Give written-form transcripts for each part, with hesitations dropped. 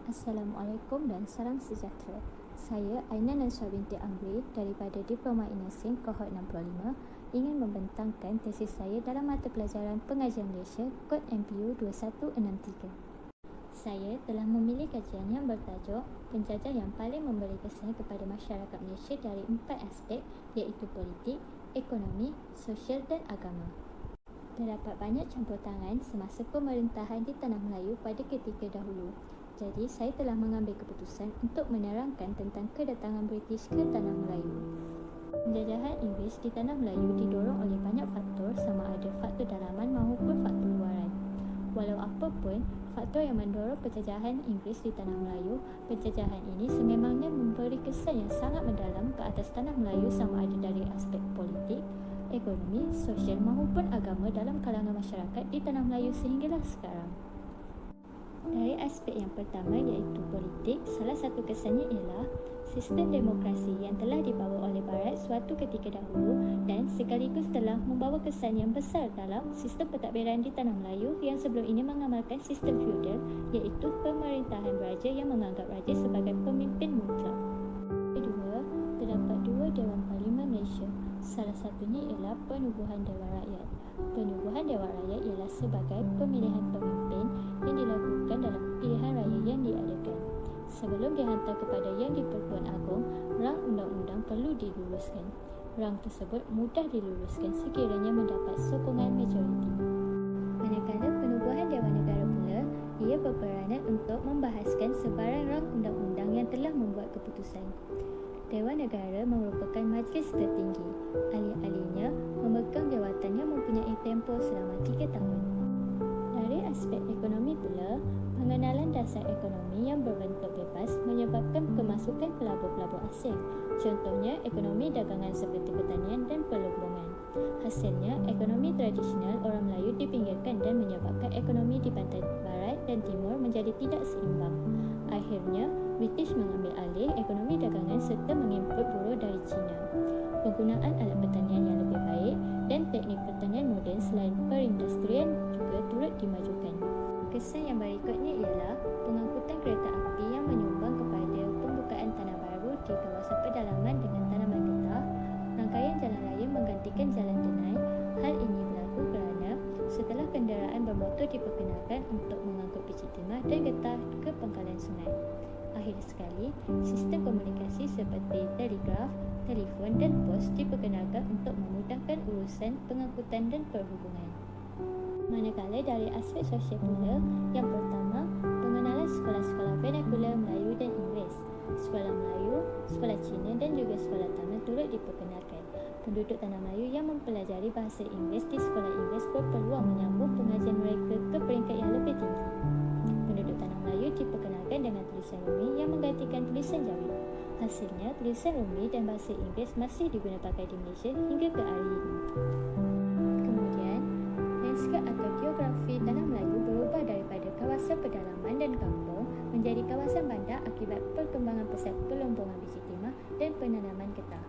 Assalamualaikum dan salam sejahtera. Saya Aina Nasra binti Amri daripada Diploma Inasing Kohort 65 ingin membentangkan tesis saya dalam mata pelajaran Pengajian Malaysia Kod MPU 2163. Saya telah memilih kajian yang bertajuk Penjajah yang paling memberi kesan kepada masyarakat Malaysia dari 4 aspek iaitu politik, ekonomi, sosial dan agama. Terdapat banyak campur tangan semasa pemerintahan di Tanah Melayu pada ketika dahulu. Jadi, saya telah mengambil keputusan untuk menerangkan tentang kedatangan British ke Tanah Melayu. Penjajahan Inggeris di Tanah Melayu didorong oleh banyak faktor sama ada faktor dalaman maupun faktor luaran. Walau apapun, faktor yang mendorong penjajahan Inggeris di Tanah Melayu, penjajahan ini sememangnya memberi kesan yang sangat mendalam ke atas Tanah Melayu sama ada dari aspek politik, ekonomi, sosial maupun agama dalam kalangan masyarakat di Tanah Melayu sehinggalah sekarang. Dari aspek yang pertama iaitu politik, salah satu kesannya ialah sistem demokrasi yang telah dibawa oleh Barat suatu ketika dahulu dan sekaligus telah membawa kesan yang besar dalam sistem pentadbiran di Tanah Melayu yang sebelum ini mengamalkan sistem feudal iaitu pemerintahan raja yang menganggap raja sebagai pemimpin mutlak. Kedua, terdapat dua Dewan Parlimen Malaysia. Salah satunya ialah Penubuhan Dewan Rakyat. Penubuhan Dewan Rakyat ialah sebagai pemilihan pemimpin yang dilakukan dalam pilihan raya yang diadakan. Sebelum dihantar kepada Yang di-Pertuan Agong, rang undang-undang perlu diluluskan. Rang tersebut mudah diluluskan sekiranya mendapat sokongan majoriti. Manakala Penubuhan Dewan Negara pula, ia berperanan untuk membahaskan sebarang rang undang-undang yang telah membuat keputusan. Dewan Negara merupakan majlis tertinggi. Ahli-ahlinya memegang jawatan yang mempunyai tempoh selama 3 tahun. Dari aspek ekonomi pula, pengenalan dasar ekonomi yang berbentuk bebas menyebabkan kemasukan pelabur-pelabur asing. Contohnya, ekonomi dagangan seperti pertanian dan perlubungan. Hasilnya, ekonomi tradisional orang Melayu dipinggirkan dan menyebabkan ekonomi di pantai barat dan timur menjadi tidak seimbang. Akhirnya, British mengambil alih ekonomi dagangan serta mengimport buruh dari China. Penggunaan alat pertanian yang lebih baik dan teknik pertanian moden selain perindustrian juga turut dimajukan. Kesan yang berikutnya ialah pengangkutan kereta api yang menyumbang kepada pembukaan tanah baru di kawasan pedalaman dengan tanaman getah. Rangkaian jalan raya menggantikan jalan denai. Hal ini berlaku kerana setelah kenderaan bermotor diperkenalkan untuk mengangkut biji timah dan getah ke pangkalan sungai. Akhir sekali, sistem komunikasi seperti telegraf, telefon dan pos diperkenalkan untuk memudahkan urusan pengangkutan dan perhubungan. Manakala dari aspek sosial pula, yang pertama, pengenalan sekolah-sekolah vernakular Melayu dan Inggeris. Sekolah Melayu, sekolah Cina dan juga sekolah taman turut diperkenalkan. Penduduk Tanah Melayu yang mempelajari bahasa Inggeris di sekolah Inggeris berpeluang menyambung pengajian mereka ke peringkat yang lebih tinggi. Penduduk Tanah Melayu diperkenalkan dengan tulisan Rumi yang menggantikan tulisan Jawi. Hasilnya, tulisan Rumi dan bahasa Inggeris masih digunakan pakai di Malaysia hingga ke hari ini. Kemudian, lanskap atau geografi Tanah Melayu berubah daripada kawasan pedalaman dan kampung menjadi kawasan bandar akibat perkembangan pesat pelombongan biji timah dan penanaman getah.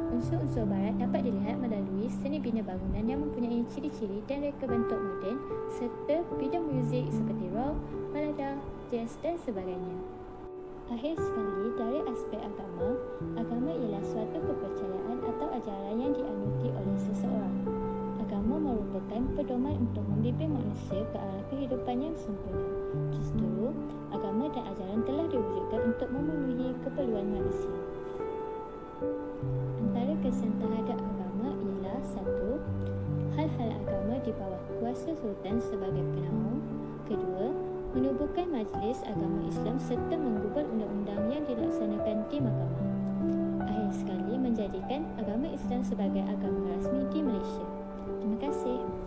Unsur-unsur barat dapat dilihat melalui seni bina bangunan yang mempunyai ciri-ciri dan reka bentuk moden serta bidang muzik seperti rock, balada, jazz dan sebagainya. Akhir sekali, dari aspek agama, agama ialah suatu kepercayaan atau ajaran yang dianuti oleh seseorang. Agama merupakan pedoman untuk membimbing manusia ke arah kehidupan yang sempurna. Justru, agama dan ajaran telah diwujudkan untuk memenuhi keperluan manusia. Antara kesan terhadap agama ialah 1. Hal-hal agama di bawah kuasa Sultan sebagai penaung. 2. Menubuhkan majlis agama Islam serta menggubal undang-undang yang dilaksanakan di mahkamah. Akhir sekali, menjadikan agama Islam sebagai agama rasmi di Malaysia. Terima kasih.